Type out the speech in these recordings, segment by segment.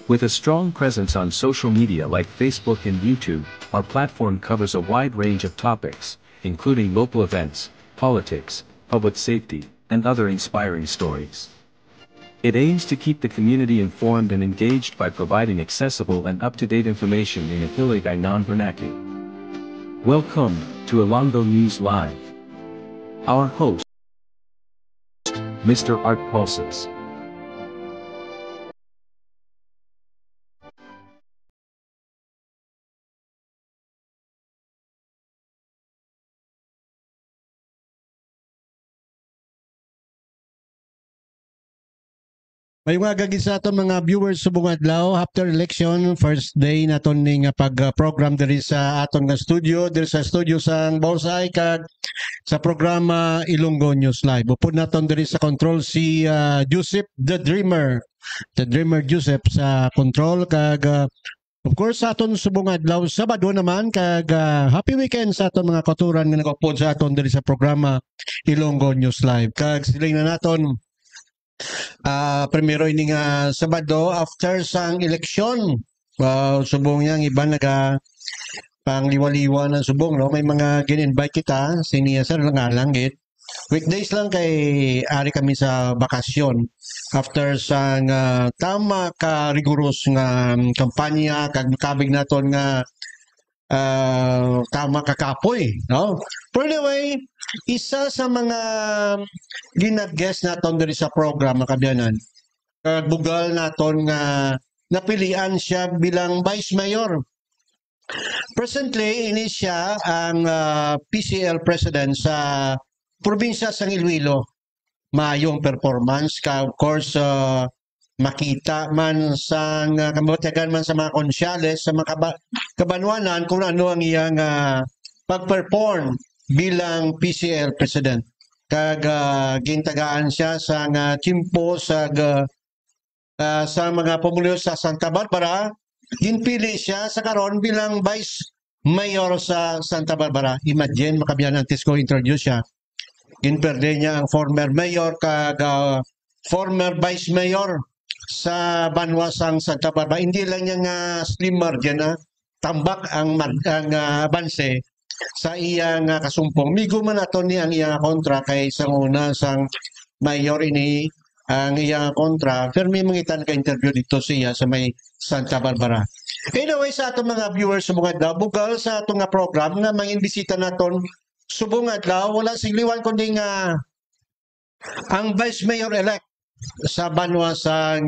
With a strong presence on social media like Facebook and YouTube, our platform covers a wide range of topics, including local events, politics, public safety, and other inspiring stories. It aims to keep the community informed and engaged by providing accessible and up-to-date information in a Hilig ay non-vernacular. Welcome to Ilonggo News Live. Our host, Mr. Art Pulses. May mga gagis sa ato mga viewers sa buong adlaw after election first day naton ning pag-program diri sa aton nga studio diri sa studio sang Bonsai kag sa programa Ilonggo News Live. Upod naton diri sa control si Joseph the Dreamer Joseph sa control kag of course sa aton subong adlaw Sabado naman kag happy weekend sa aton mga katuran nga nag-upload sa aton diri sa programa Ilonggo News Live. Kag siling na naton primero ini nga Sabado after sang eleksyon. Subong yang iba naga pangliwa-liwa ng subong no, may mga gin-invite kita siniya sir nga langit. Weekdays lang kay ari kami sa bakasyon after sang tama ka rigorous nga kampanya kag kabig naton nga tama kakapoy no. But anyway, isa sa mga ginag-guest naton diri sa program makabiyanan bugal naton nga napilian siya bilang Vice Mayor. Presently ini siya ang PCL President sa probinsya sang Iloilo. Mayong performance ka of course makita man sa kamabatigan man sa mga konsyales sa mga kabanwanan kung ano ang iyang pag-perform bilang PCL President. Kag gintagaan siya sa timpo sa mga pamulyo sa Santa Barbara. Ginpili siya sa karon bilang Vice Mayor sa Santa Barbara. Imagine makabiyan antes ko introduce siya. Ginperde niya ang former mayor kag former Vice Mayor sa Banwasang Santa Barbara. Hindi lang niya nga slimmer dyan tambak ang banse sa iyang kasumpong. Migo man ato ni ang iyang kontra kay isang una sang mayor ini ang iyang kontra. Pero may mangitan ka interview dito siya sa may Santa Barbara. Anyway, sa atong mga viewers sa mga adlaw, bugal sa atong nga program nga mangin bisita naton subong adlaw, wala sigliwan kundi nga ang Vice Mayor-elect sa Banwasang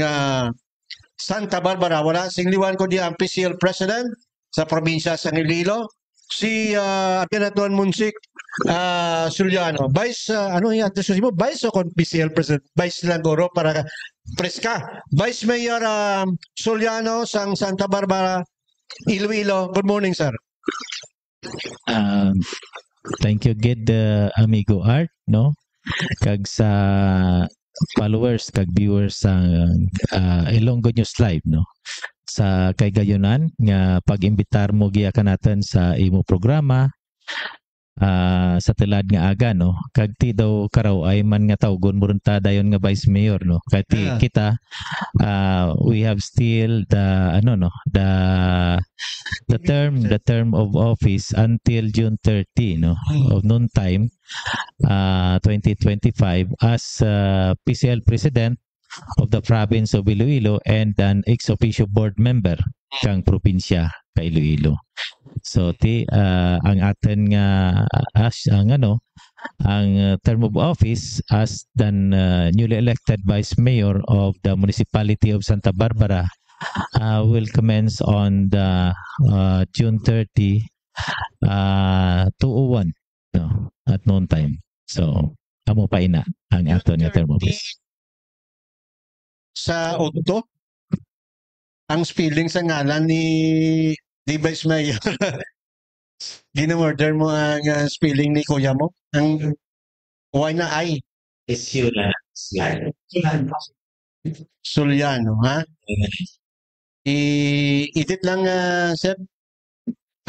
Santa Barbara. Wala singliwan ko di ang PCL President sa probinsya sa Iloilo, si Akinatuan Munsik Suliano. Vice, ano yung address mo? Vice o PCL President? Vice lang goro para preska. Vice Mayor Suliano sang Santa Barbara, Iloilo. Good morning, sir. Thank you, Gid, amigo Art, no? Kag sa followers kag viewers sa Ilonggo News Live no sa kay gayunan nga pag-imbitar mo giya natin sa imo programa sa tilad nga aga no kag ti daw karaw ay man nga tawgon mo ron ta dayon nga Vice Mayor no kay kita we have still the term of office until June 30 no of noon time 2025 as PCL President of the province of Iloilo and an ex officio board member kang probinsya ka Iloilo. So ang aten nga ang term of office as the newly elected Vice Mayor of the municipality of Santa Barbara will commence on the June 30 2:01 no at noon time. So amo pa ina ang aton nga term of office. Sa Otto ang spelling sa ngalan ni Vice Mayor. Ginamorder mo ang spelling ni kuya mo? Ang why na ay? Suliano, ha? I-edit lang, sir.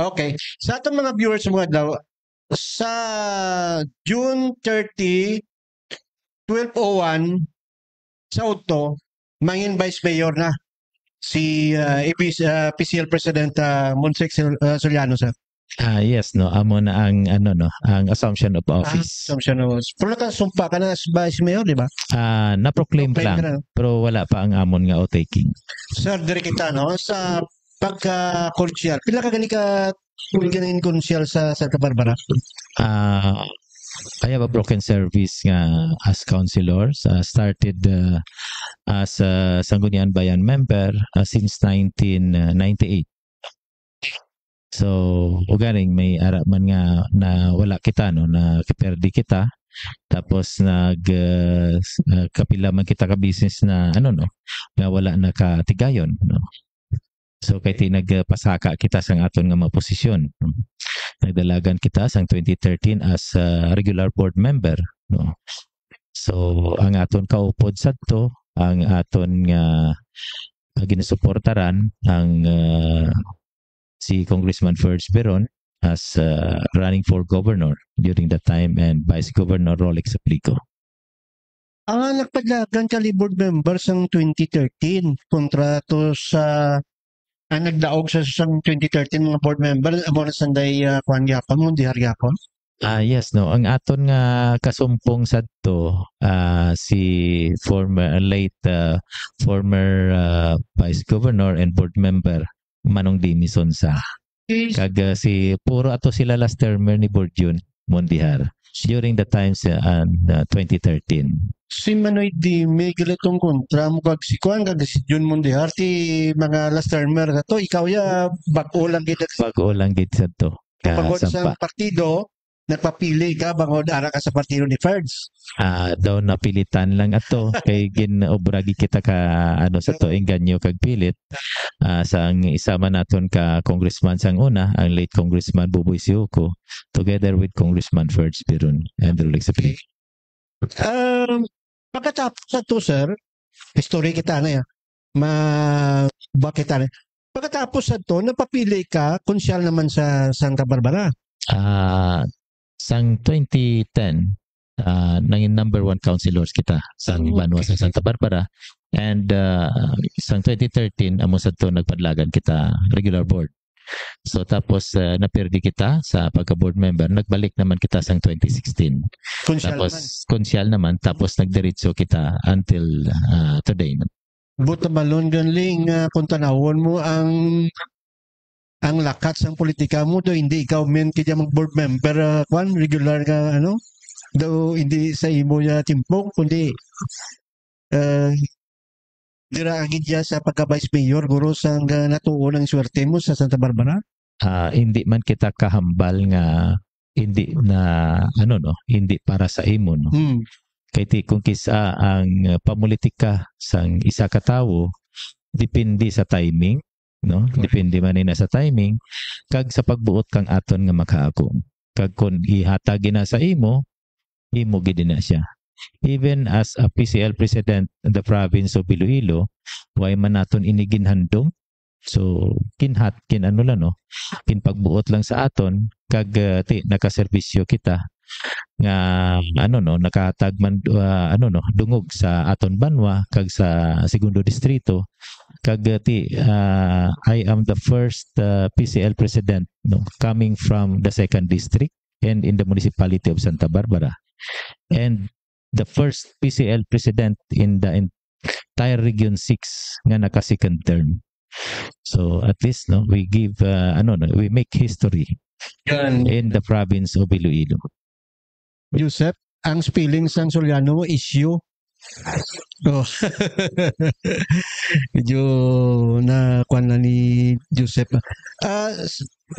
Okay. Sa atong mga viewers mga daw, sa June 30, 12:01, sa Otto, mangin Vice Mayor na si PCL President Monsek Soliano, sir. Yes, no, amo na ang ano no, ang assumption of office. Assumption of office. Pero nakasumpa ka na as Vice Mayor, di ba? Na-proclaim Proclaim lang, ka na. pero wala pa ang amon nga o-taking. Sir, dire kita, no? Sa pagka-konsyal, pila ka gani ka ganin konsyal sa Santa Barbara? I have a broken service nga as councilor. Started as a Sangguniang Bayan member since 1998. So, ugaling may ara man nga na wala kita no, na kiperdi kita. Tapos kapila man kita ka business na ano no, nga wala na katigayon no. So kay nagpasaka kita sang aton nga mga posisyon. No? Nagdalagan kita sang 2013 as a regular board member no. So ang aton kaupod sadto, ang aton nga ginasuportaran ang si Congressman Ferds Beron as running for governor during that time and Vice Governor Rolex Aplico. Nagpadlagan ka board member sang 2013 kontra to sa nagdaog sa sang 2013 mga board member amo na sanday kuan gyapon mo dihar gyapon. Yes no, ang aton nga kasumpong sadto si late former Vice Governor and board member Manong Dimison sa kag si puro ato sila last termer ni board yun Mondihar during the times 2013. Si Manoy Dime gilatong kontra mo kag si kuan kag si Jun Mondihar ti mga last termer to ikaw ya bag-o lang gid sadto pagod sa partido nagpapili ka bangod ara ka sa partido ni Ferds. Daw napilitan lang ato kay ginobragi kita ka ano sa to engganyo kag pilit sang isama naton ka congressman sang una ang late Congressman Buboy Siuko together with Congressman Ferds Beron and Rolex Aplico. Pagkatapos sa to sir, history kita na ya. Bakit na? Pagkatapos sa to napapili ka konsyal naman sa Santa Barbara. Sang 2010 nanging number 1 councilors kita sa Banwa sa Santa Barbara and sang 2013 amo sadto nagpadlagan kita regular board. So tapos naperdi kita sa pagka-board member, nagbalik naman kita sang 2016. Konsyal naman tapos nagdiretso kita until today. Buta balon ganling kung tanawon mo ang lakat sang politika mo do hindi ikaw men kaya mag-board member kwan regular ka ano do hindi sa imo ya timpok kundi dira agid ya sa pagka-vice mayor guro sang natuon ang swerte mo sa Santa Barbara. Hindi man kita kahambal nga hindi na ano no hindi para sa imo no. Kay kung kisa ang pamulitika sang isa ka tawo depende sa timing no, depende man ina sa timing kag sa pagbuot kang aton nga makaagom kag kun ihatag na sa imo gid na siya. Even as a PCL president in the province of Iloilo way man naton iniginhandom so kin pagbuot lang sa aton kag nakaserbisyo kita nga ano no nakahatag man dungog sa aton banwa kag sa segundo distrito kag I am the first PCL president no coming from the second district and in the municipality of Santa Barbara and the first PCL president in the entire region 6 nga naka second term. So at least no we give we make history in the province of Iloilo. Joseph, ang spelling sang Soliano mo issue. Oh. Medyo na kwan na ni Joseph.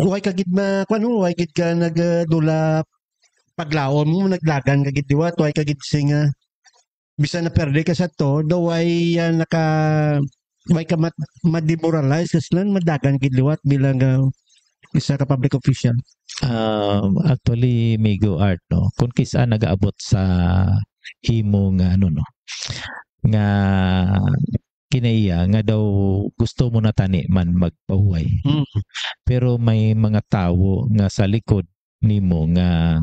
Way kagid way kagid ka nagdula paglaom mo naglagan kagid diwa way kagid singa bisan na perde ka sa to do way way ka ma-demoralize kasi lang madagan kagid liwat bilang isa ka public official. Actually Migo Art no kung kisa nagaabot sa imo nga nga kinaiya nga daw gusto mo na tani man magpahuway. Pero may mga tawo nga sa likod nimo nga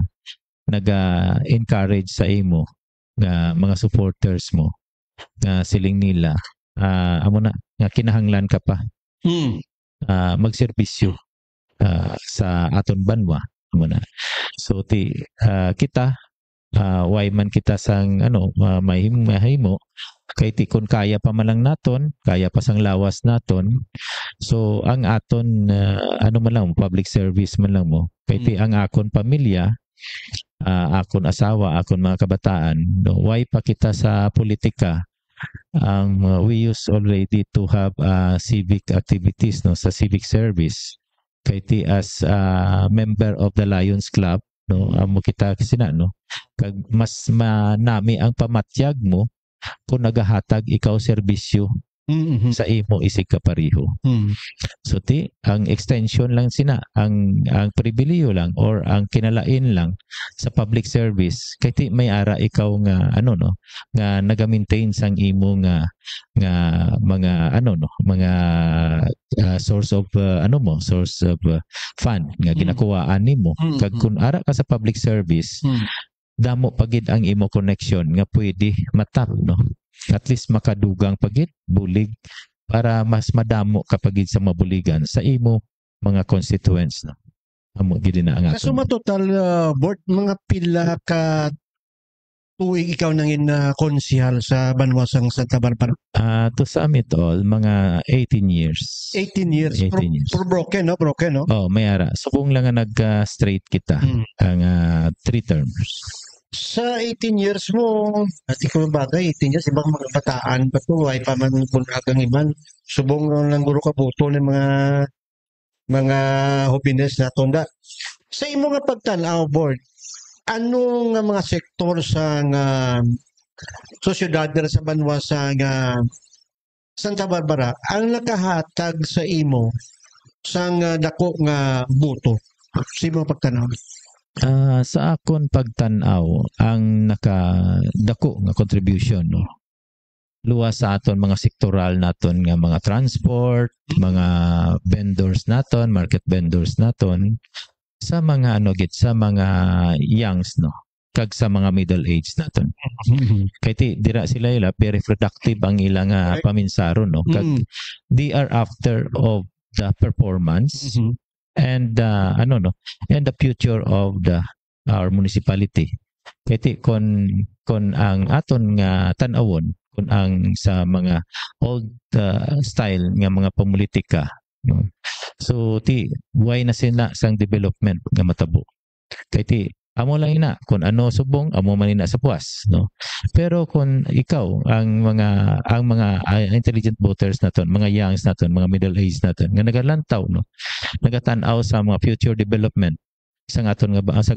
naga-encourage sa imo nga mga supporters mo nga siling nila amo na nga kinahanglan ka pa Mm. magserbisyo sa aton banwa amo na. So kita why man kita sang mahimo kay ti kun kaya pa man lang naton, kaya pa sang lawas naton. So ang aton man lang public service man lang mo. Kay ti ang akon pamilya, akon asawa, akon mga kabataan, no, why pa kita sa politika? We used already to have civic activities no sa civic service. Kay ti as member of the Lions Club no amo kita kasi no kag mas manami ang pamatyag mo kung nagahatag ikaw serbisyo Mm. sa imo isig kapareho. Mm. So ang extension lang ang pribileyo lang or ang kinalain lang sa public service kay ti may ara ikaw nga nga naga-maintain sang imo nga mga mga source of source of fund nga ginakuwaan nimo. Kag kun ara ka sa public service, damo pagid ang imo connection nga pwede matap no. At least makadugang pagid bulig para mas madamo kapagid sa mabuligan sa imo mga constituents no. Amo gid na ang Kaso aton. matotal board mga pila ka tuig ikaw nangin konsihal sa Banwasang Santa Barbara. To sum it all, mga 18 years. 18 years. 18 years. Broken no? Oh, may ara. Subong lang nga nag-straight kita ang 3 terms. Sa 18 years mo, at ikaw bagay, 18 years, ibang mga bataan pa to, ay pa man bunagang iban. Subong lang guro ka buto ng mga hobines na tunda. Sa imo nga pagtanaw, board, ano nga mga sektor sa sosyedad sa Banwasa nga Santa Barbara ang nakahatag sa imo sang dako nga buto sa imo pagtanaw? Sa akon pagtanaw, ang nakadako nga contribution no. Luwas sa aton mga sektoral naton nga mga transport, mga vendors naton, market vendors naton sa mga sa mga youngs no. Kag sa mga middle age naton. Kay ti dira sila very productive ang ilang paminsaron no. Kag they are after of the performance. And and the future of our municipality. Kaya kon ang aton nga tan-awon kun ang sa mga old style nga mga pamulitika no? So why na sila sang development nga matabo. Kaya amo lang ina kun ano subong amo man ina sa puas no. Pero kung ikaw ang mga intelligent voters naton, mga youngs naton, mga middle age naton nga nagalantaw no, nagatan-aw sa mga future development isang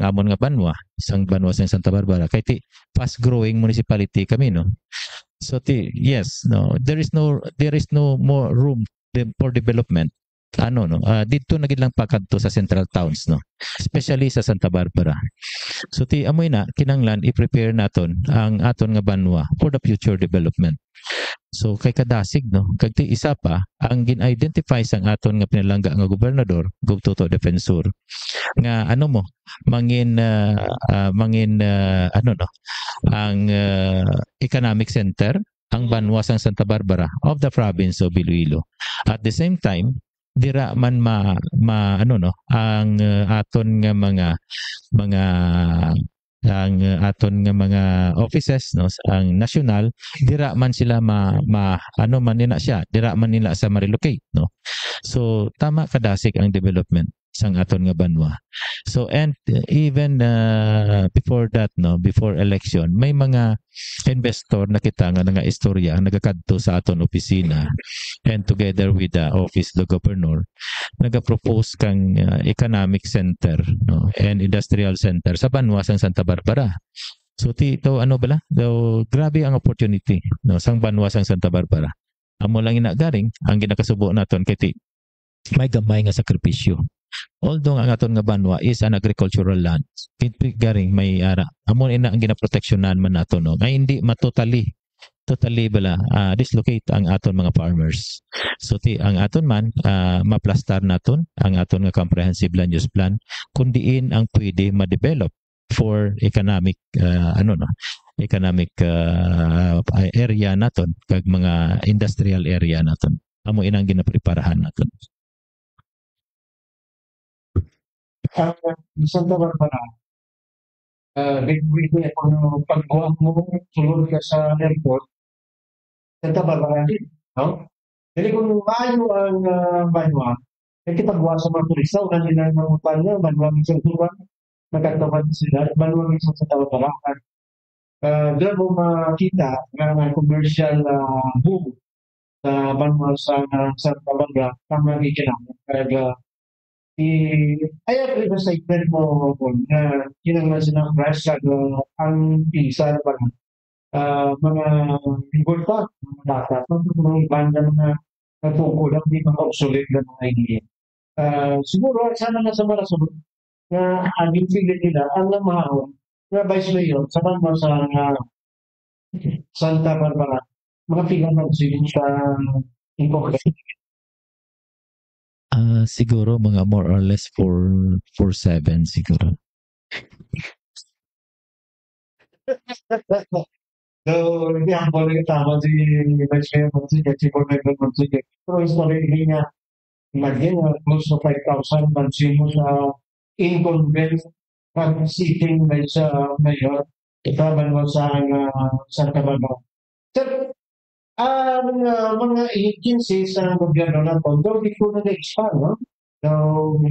amon nga banwa, isang banwa sa Santa Barbara kay fast growing municipality kami no. So yes no, there is no more room for development dito na gid lang pakadto sa central towns no, especially sa Santa Barbara. So amoy na kinanglan i-prepare naton ang aton nga banwa for the future development. So kay kadasig no, kag isa pa ang gin-identify sang aton nga pinalangga nga gobernador, Gobtuto Defensor nga mangin ang economic center ang banwa sang Santa Barbara of the province of Iloilo. At the same time dira man ang aton nga ang aton nga mga offices no ang national dira man sila dira man nila sa ma-relocate no. So tama kadasig ang development sang aton nga banwa. So and even before that no, before election may mga investor na kita nga istorya ang nagakadto sa aton opisina and together with the office of the governor naga-propose kang economic center no and industrial center sa banwa sang Santa Barbara. So grabe ang opportunity no sang banwa sang Santa Barbara. Amo lang garing ang ginakasubo naton kay may gamay nga sakripisyo. Although ang aton nga banwa is an agricultural land, garing may ara. Amo ina ang ginaproteksyonan man nato no. Nga hindi totally dislocate ang aton mga farmers. So ang aton man maplastar naton ang aton nga comprehensive land use plan kun diin ang pwede ma-develop for economic economic area naton kag mga industrial area naton. Amo inang ginapreparahan naton. Santa Barbara, big kung pagbuwag mo, sulod ka sa airport, Santa Barbara din, no? Jadi kung maayo ang banwa, kita buwa sa mga turista, ulan nila ng utang banwa minsan tuwan, nagkatapat sila, banwa minsan sa Barbara. Doon mo makita ng commercial boom sa banwa sa Santa Barbara, ang nagikinamit. Kaya I agree sa statement mo na kinanglan silang crash ang pisa pa mga important mga data mga ibang mga natungkulang di mga obsolete na mga idea. Siguro sana na sa mga sunod na ang pilit nila ang namahon na vice mayor sa banwa sa Santa Barbara mga pilang ng sa incorporate. Siguro mga more or less 4-7 siguro. So, hindi ang balik tama si Vice Mayor Monsike, si Connector Monsike. Pero historically nga, imagine, close to 5,000 mansimo sa incumbent sitting by sa mayor, itaban mo sa Santa Barbara. Sir, ang mga agencies ng gobyerno na to, daw di ko na-expand, no? So,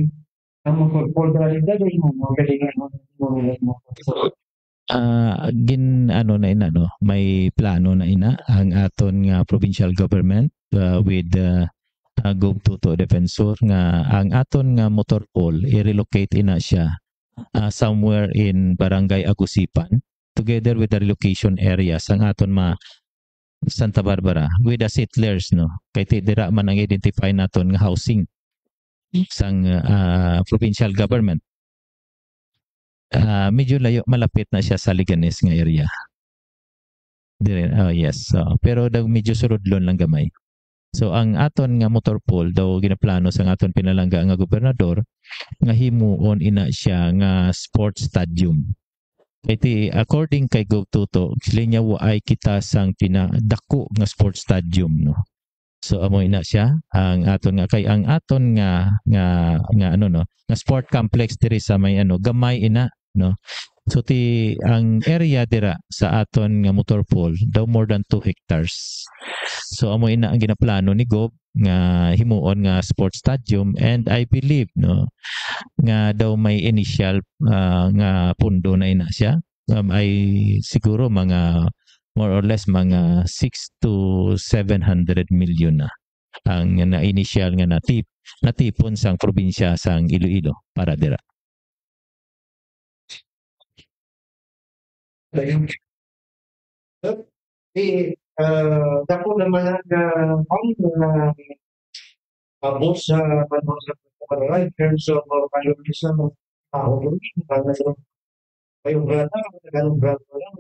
ang mga poldralita, ay mo, magalingan mo. Na ina no, may plano na ina ang aton nga provincial government with Gov2 Defensor nga ang aton nga motor pool i-relocate ina siya somewhere in Barangay Agusipan together with the relocation areas ang aton Santa Barbara with the settlers no kay dira man ang identify naton nga housing sang provincial government. Medyo layo, malapit na siya sa Liganes nga area. Yes. Pero daw medyo surudlon lang gamay. So ang aton nga motor pool daw ginaplano sa aton pinalangga nga gobernador nga himuon ina siya nga sports stadium. Kay according kay Gov2 linya ay kita sang pinadako nga sports stadium no. So amo ina siya ang aton nga kay ang aton nga sport complex diri sa may gamay ina no. So ang area dira sa aton nga motor pool daw more than 2 hectares. So amo ina ang ginaplano ni Gov nga himuon nga sports stadium and I believe no nga daw may initial nga pundo na ina siya. Ay siguro mga more or less mga 6 to 700 million na ang na-initial nga natipon sang probinsya sang Iloilo para dira. Dako naman ang boss sa Pagkakarala in terms of priorities ng tao doon. Kayong brata lang,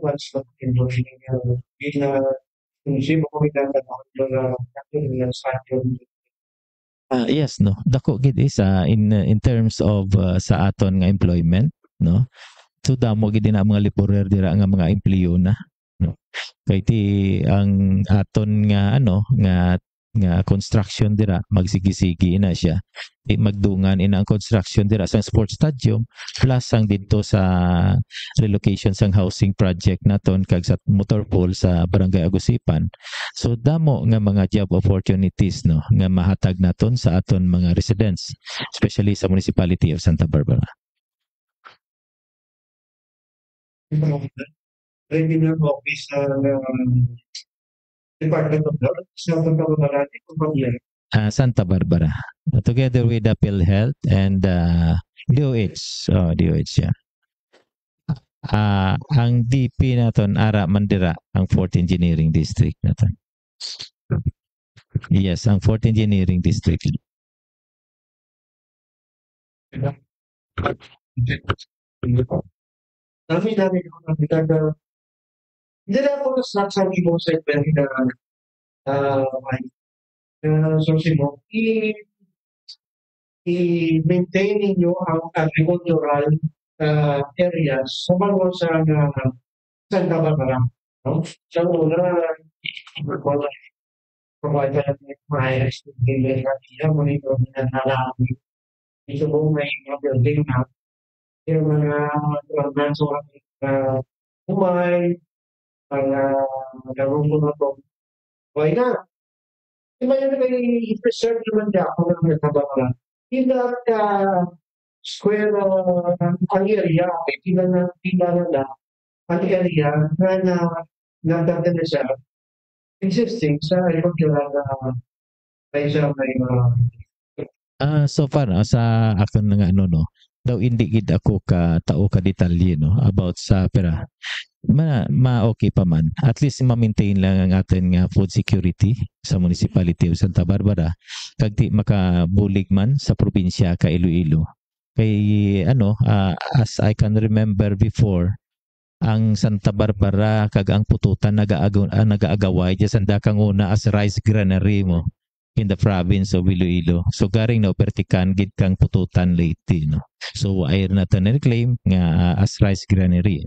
once na-endorse niya bilang mo ng stadium. Yes no. Dako gid isa in terms of sa aton nga employment no. So damo gid na mga laborer dira nga mga empleyo na no. Kay ang aton nga nga construction dira magsigi-sigi na siya. Magdungan ina ang construction dira sa sports stadium plus ang didto sa relocation sang housing project naton kag sa motor pool sa Barangay Agusipan. So damo nga mga job opportunities no nga mahatag naton sa aton mga residents especially sa municipality of Santa Barbara. Revenue office Department of Health sa Barbara Santa Barbara together with the PhilHealth and DOH. DOH yeah. Ang DP naton ara Mandira ang 4th Engineering District naton. Yes, ang 4th Engineering District. Dami ko nakita hindi na ako nasasabi mo sa event na source mo, i-maintain ninyo ang agricultural areas sa bawat sa Santa Barbara. No? Sa una, provide maayos na gilid at siya monitor na nalami. Ito po may mga building na yung mga naso umay, mga garong ko na to. Why not? Diba yun i-preserve naman niya ako ng nagkabala. Hindi ka square ang area, hindi na ang area na nagdadala siya existing sa regular na may siya may So far sa ako nga ano no, daw hindi gid ako ka tao ka detalye no about sa pera. Okay pa man. At least ma-maintain lang ang atin nga food security sa municipality of Santa Barbara kag di makabulig man sa probinsya ka Iloilo. Kay as I can remember before, ang Santa Barbara kag ang Pututan nagaagaway diyan sa dakang una as rice granary mo in the province of Iloilo. So garing na pertikan gid kang Pututan lately no. So ay na to claim nga as rice granary.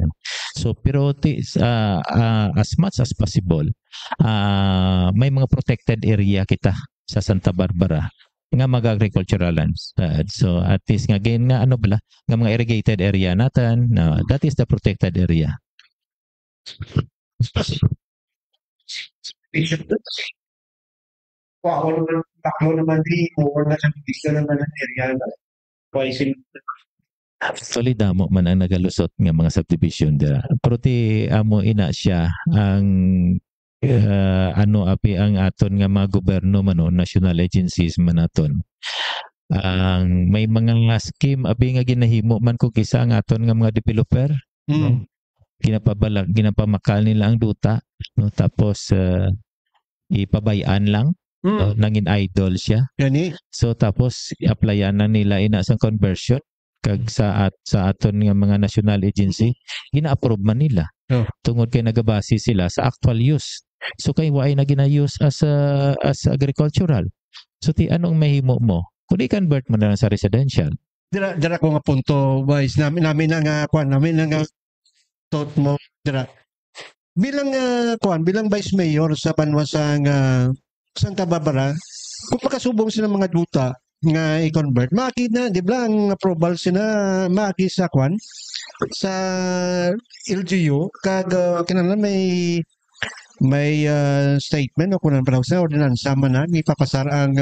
So pero as much as possible may mga protected area kita sa Santa Barbara nga mag-agricultural lands. So at least nga gain nga ano bala nga mga irrigated area natin, that is the protected area. Ako naman di more na sa bigla naman ng area na poison. Actually damo man ang nagalusot nga mga subdivision dira. Pero ti amo ina siya ang api ang aton nga mga gobyerno man national agencies man aton. Ang may mga scheme abi nga ginahimo man kung isa ang aton nga mga developer. No? Ginapamakal nila ang duta no tapos ipabayaan lang. Nangin idol siya. Gani. So tapos i-applyan na nila ina sa conversion kag sa aton nga mga national agency gina-approve man nila. Tungod kay nagabase sila sa actual use. So kay waay na gina-use as agricultural. So ti anong mahimo mo? Kung i-convert mo na lang sa residential. Dira ko nga punto, boys. Namin na nga thought mo dira. Bilang bilang vice mayor sa Banwasang Santa Barbara, kung makasubong sila mga duta nga i-convert, makita na, di ba, ang approval sila maki sa sa LGU, kag kinala may statement o kunan pa sa ordinansa man na ipapasar ang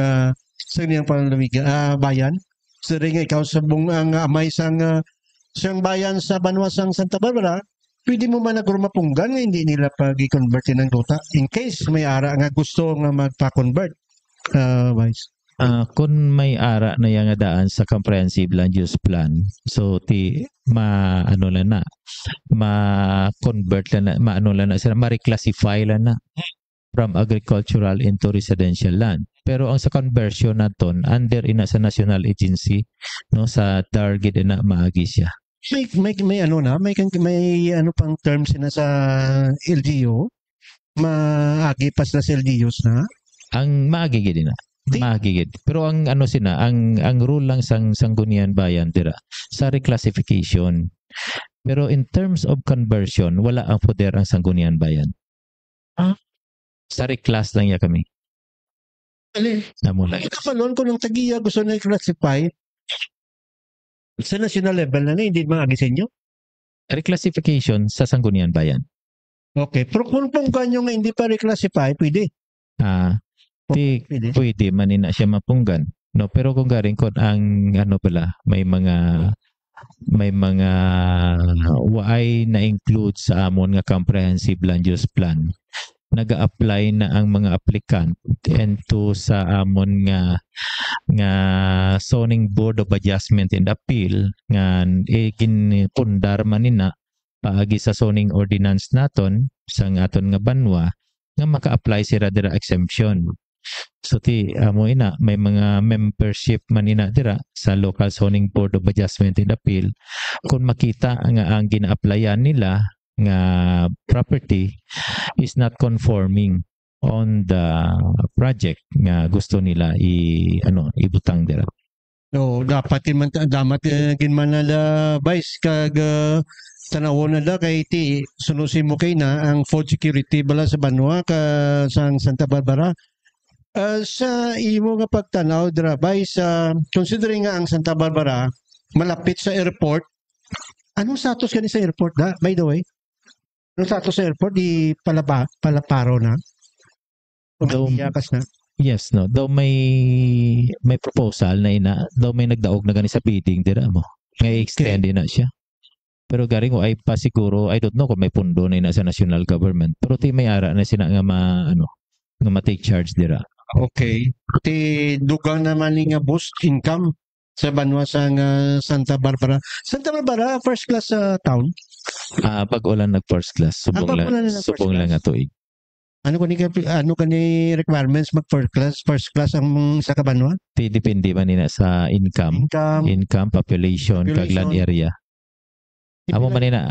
sa niyang bayan. So rin nga ikaw sabong ang amay siyang bayan sa Banwasang Santa Barbara, pwede mo man nagurmapunggan nga hindi nila pag-i-convert ng duta in case may ara nga gusto nga magpa-convert. Vice. Kung may ara na yang daan sa comprehensive land use plan, so ma-convert lang na, sila ma-reclassify lang na from agricultural into residential land. Pero ang sa conversion naton under ina sa national agency no sa target na maagi siya. May pang terms na sa LGU, maagi pas na sa LGUs na. Ang maagi gid na. Maagigid. Pero ang ang rule lang sang Sangguniang Bayan dira sa reclassification. Pero in terms of conversion, wala ang poder ang Sangguniang Bayan. Sa reclass lang ya kami. Namula. Kapalon ko ng tagiya gusto na i-classify sa national level na hindi mga agisenyo. Reclassification sa Sangguniang Bayan. Okay. Pero kung kanyo nga hindi pa reclassify, pwede. Pwede man ina siya mapunggan. No, pero kung garing kon ang may mga waay na include sa amon nga comprehensive land use plan. Naga-apply na ang mga applicant into sa amon nga zoning board of adjustment and appeal nga ginpundar man nina paagi sa zoning ordinance naton sa aton nga banwa nga maka-apply sila dira exemption. So may mga membership man ina dira sa local zoning board of adjustment and appeal. Kung makita nga ang gina-applyan nila nga property is not conforming on the project nga gusto nila ibutang dira. No, dapat ginmanala vice kag tanawon na kay ti sunusin mo kay na ang food security bala sa Banwa ka sang Santa Barbara. Sa imo nga pagtanaw dira vice considering nga ang Santa Barbara malapit sa airport. Anong status kani sa airport da? By the way, anong status sa airport di palaparo na? O Daw- yakas na? Yes, no. Daw may proposal na daw may nagdaog na gani sa bidding dira mo. Ngay extend na siya. Pero garing ko ay pa siguro, I don't know kung may pundo na ina sa national government. Pero ti may ara na sina nga nga ma-take charge dira. Okay. Ti dugang naman ni nga boost income sa Banwa sa Santa Barbara. Santa Barbara, first class sa town. Pag ulan nag first class, subong pag lang, ulan na first subong lang class. nga tuig. Ano kani requirements mag first class ang sa Kabanwa? Ti depende man nina sa income, population, kag land Population. area. Amo man nina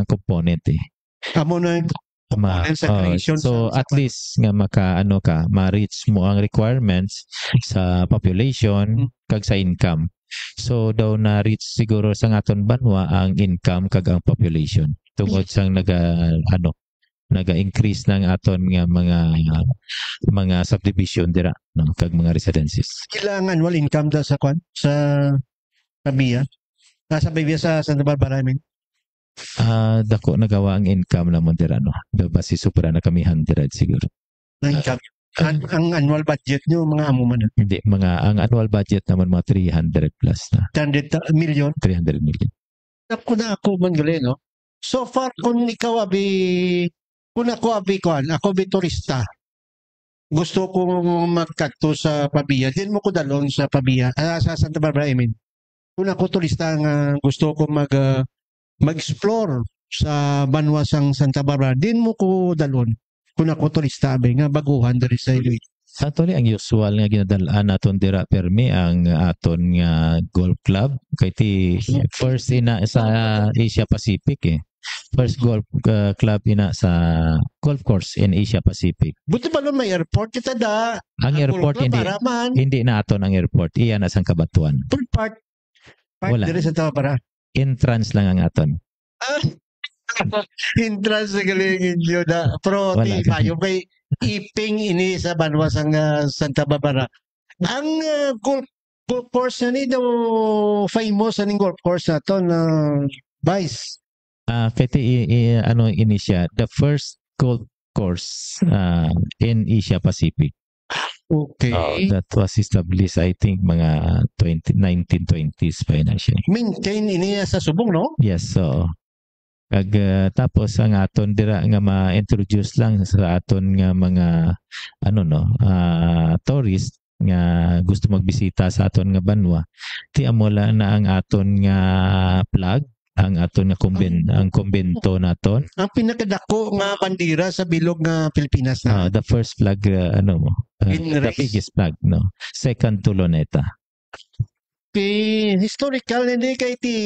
ang component eh. Amo na components sa creation so sa at least nga ma-reach mo ang requirements sa population kag sa income. So daw na reach siguro sa aton Banwa ang income kag ang population tungod sang naga-increase ng aton nga mga subdivision dira no kag mga residences. ilang annual income da sa Pabia. Sa Pabia sa Santa Barbara, I mean. Dako nagawa ang income namon dira no. Basi supera na kami 100 siguro. Na income. Ang annual budget nyo, mga amo man. Hindi ang annual budget naman mga 300 plus na. 100 million. 300 million. Ako man gali, no? So far, kung ako abi turista, gusto kong magkakto sa Pabia, din mo ko dalon sa Pabia, sa Santa Barbara, I mean. Kung ako turista nga gusto ko mag-explore sa Banwa sang Santa Barbara, din mo ko dalon. Kung ako turista, abi nga baguhan diri sa ilo. Actually, ang usual nga ginadalaan naton dira permi ang aton nga golf club kay ti first ina sa Asia Pacific eh. First golf club ina sa golf course in Asia Pacific. Buti ba nun may airport kita da? Ang airport hindi na aton ang airport, iya na sang Kabatuan. Full part Wala. diri sa Tabara. Entrance lang ang aton. Entrance sa galingin yun na. Pero Wala. di payo kay iping ini sa Banwa sang Santa Barbara. Ang golf course na ni daw famous aning golf course na to na Vice. Kaya ini siya, the first golf course in Asia Pacific. Okay. That was established I think mga 1920s pa na siya. Maintain ini sa Subong, no? Yes, so tapos ang aton dira nga ma-introduce lang sa aton nga mga tourist nga gusto magbisita sa aton nga Banwa. Ti amola na ang aton nga flag, ang aton nga ang kumbento naton. Ang pinakadako nga bandira sa bilog nga Pilipinas na. The first flag In the race. biggest flag no. Second to Luneta. Historical hindi kay ti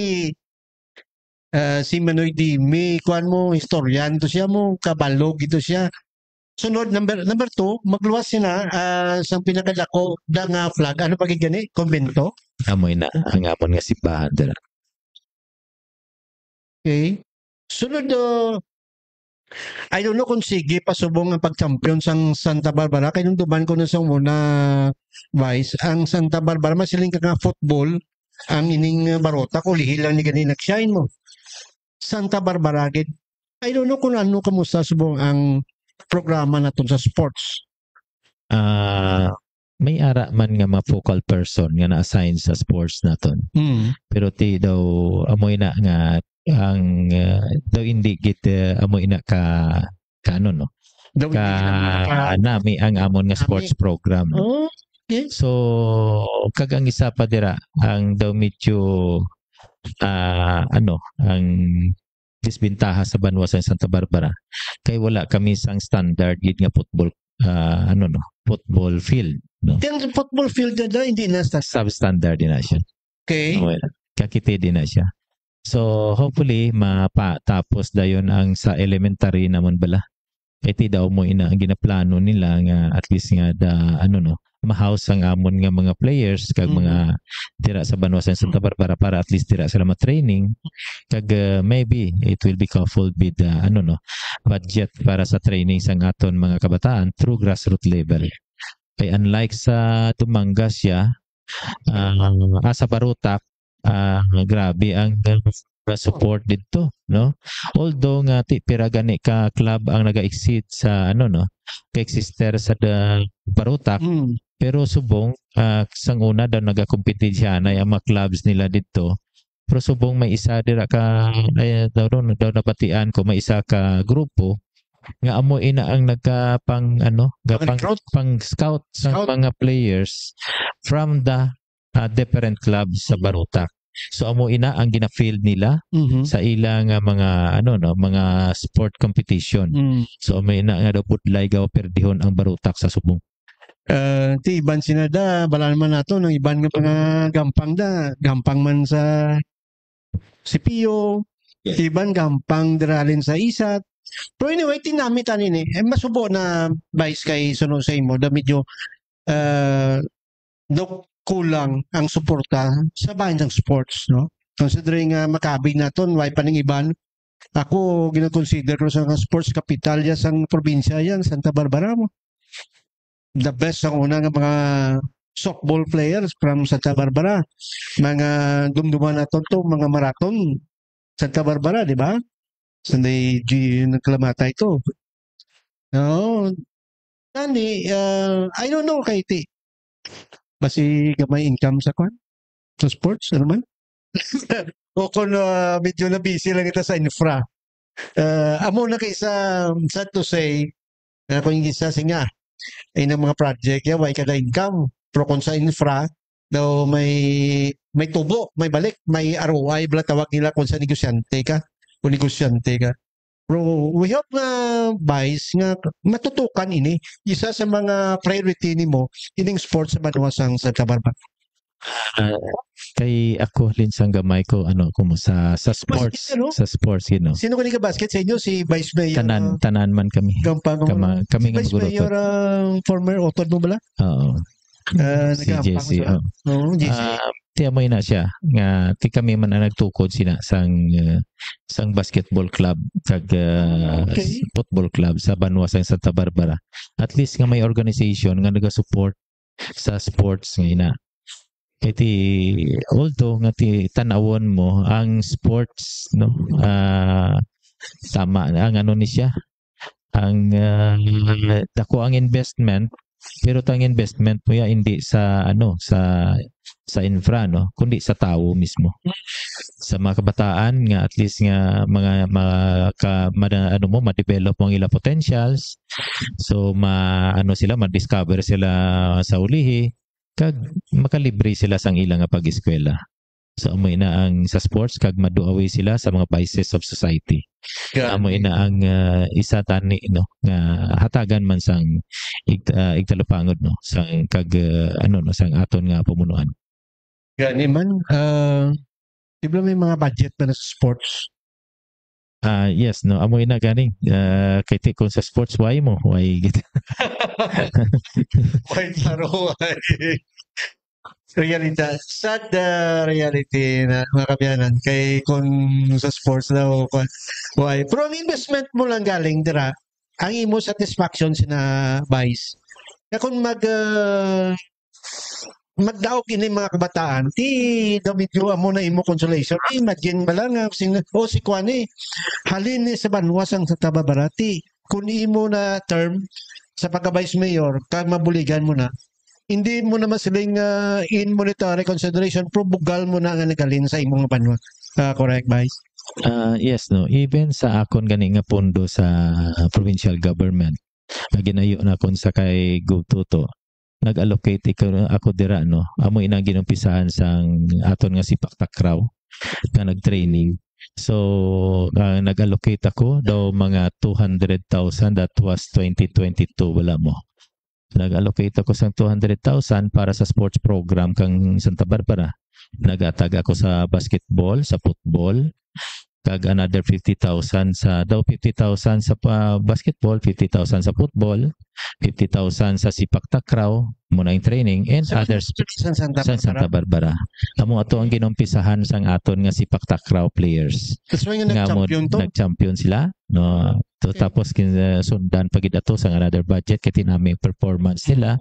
si Manoy Dimi, kuan mo historian to siya mo kabalog ito siya. Sunod number 2, magluwas sina sa pinakadako da nga flag. Ano pa gani? Konbento. Amoy na ang amon nga simbahan dira. Okay. Sunod I don't know kung sige pasubong ang pag-champion sang Santa Barbara kay nung duman ko na sa muna Vice ang Santa Barbara masiling ka nga football ang ining Barota ko lihil lang ni gani nag-shine mo. Santa Barbara gid. I don't know kung ano kamusta subong ang programa naton sa sports. May ara man nga ma-focal person nga na-assign sa sports naton. Pero ti daw amoy na nga ang daw hindi git amoy na ka ano no. Daw Nami ang amon nga sports program. Oh, okay. So kagang isa pa dira ang daw medyo ang disbintaha sa Banwa sa Santa Barbara kay wala kami sang standard gid nga football football field no. Yung football field na hindi na sa Substandard din na siya. okay. Kakiti din na siya. So hopefully mapatapos dayon ang sa elementary naman bala. Iti daw mo ina ang ginaplano nila nga at least nga ma-house ang amon nga mga players kag mga dira sa Banwasan Santa Barbara para at least dira sila ma-training kag maybe it will be coupled with budget para sa training sang aton mga kabataan through grassroots level. Kay unlike sa Tumangas siya, sa Barutak, grabe ang support dito, no? Although nga ti pira gani ka club ang naga-exceed sa ka-exister sa Barutak, pero subong sang una daw nagakompete siya na ang mga clubs nila dito. Pero subong may isa dira ka daw napatian ko may isa ka grupo nga amo ina ang nagkapang pang scout sa mga players from the different clubs sa Barutak. So amo ina ang gina-field nila sa ilang mga mga sport competition. So amo ina nga daw pudlay gaw perdihon ang Barutak sa subong. Ti iban sinada bala naman nato ng iban nga mga gampang man sa Sipio, iban gampang diralin sa Isat. Pero anyway, tinamitan ini. Masubo na vice kay suno sa imo da medyo kulang ang suporta sa bahin ng sports, no? Considering Maccabi naton, why pa ning iban. Ako, gina-consider ko sa sports capital yan sa probinsya yan, Santa Barbara mo. The best ang una ng mga softball players from Santa Barbara. Mga dumduman naton to, mga marathon, Santa Barbara, di ba? Sunday G nagkalamata ito. No, I don't know kay ti. Basi gamay income sa kwan? Sa sports, ano man? O kung medyo na busy lang ito sa infra. Amo na kay sad to say, kung yung isa nga, ay ng mga project, way kada income. Pero kung sa infra, daw may tubo, may balik, may ROI, bala tawag nila kung sa negosyante ka. Kung negosyante ka. Pero we hope nga vice nga matutukan ini isa sa mga priority nimo ining sports sa Banwasang Santa Barbara. Kay ako linsang gamay ko sa sports basket, sa sports Sino kani ka basket sa inyo si Vice Mayor? Tanan man kami. Kami nga Vice Mayor former author mo bala? Oo. Si JC. JC. Ti amoy na siya nga ti kami man ang nagtukod sina sang basketball club kag football club sa Banwasang Santa Barbara. At least nga may organization nga naga-support sa sports nga ina. Iti although nga ti tanawon mo ang sports tama ang ni siya ang dako ang investment pero tang investment mo ya hindi sa sa infra kundi sa tao mismo sa mga kabataan nga at least nga mga ma-develop mo ang ilang potentials so ma-discover sila sa ulihi kag makalibre sila sang ilang nga pag-eskwela so amoy na ang sa sports kag maduaway sila sa mga vices of society. Amoy na ang isa tani nga hatagan man sang igtalupangod sang kag sang aton nga pamunuan. Gani man di ba may mga budget pa na sa sports? Yes amoy na ganing kay ti kung sa sports why git. Why taro realidad, sad reality na mga kabyanan kay kung sa sports daw why. Pero ang investment mo lang galing dira ang imo satisfaction sina Vice na kung magdaog ini mga kabataan ti medyo amo na imo consolation imagine bala nga si Kwani halin ni sa Banwasang Santa Barbara ti kung imo na term sa pagka-vice mayor kag mabuligan mo na hindi mo naman siling in monetary consideration pero bugal mo na nga nagalin sa imong banwa. Correct, Vice? Yes, even sa akon gani nga pondo sa provincial government ginayo na kon sa kay Gubtuto nag-allocate ako dira amo ina ginumpisahan sang aton nga sipak takraw nga nag-training so nag-allocate ako daw mga 200,000 that was 2022 wala mo nag-allocate ako sa 200,000 para sa sports program kang Santa Barbara. Nag-atag ako sa basketball, sa football, kag another 50,000 sa daw 50,000 sa basketball, 50,000 sa football, 50,000 sa sipak takraw muna yung training and others Sa Santa sa Santa Barbara. Barbara. Amo ato ang ginompisahan sang aton nga sipak takraw players. That's why yung Nga mo nag-champion to. nag-champion sila no to Okay. tapos sundan pagid ato sa another budget kay tinami performance nila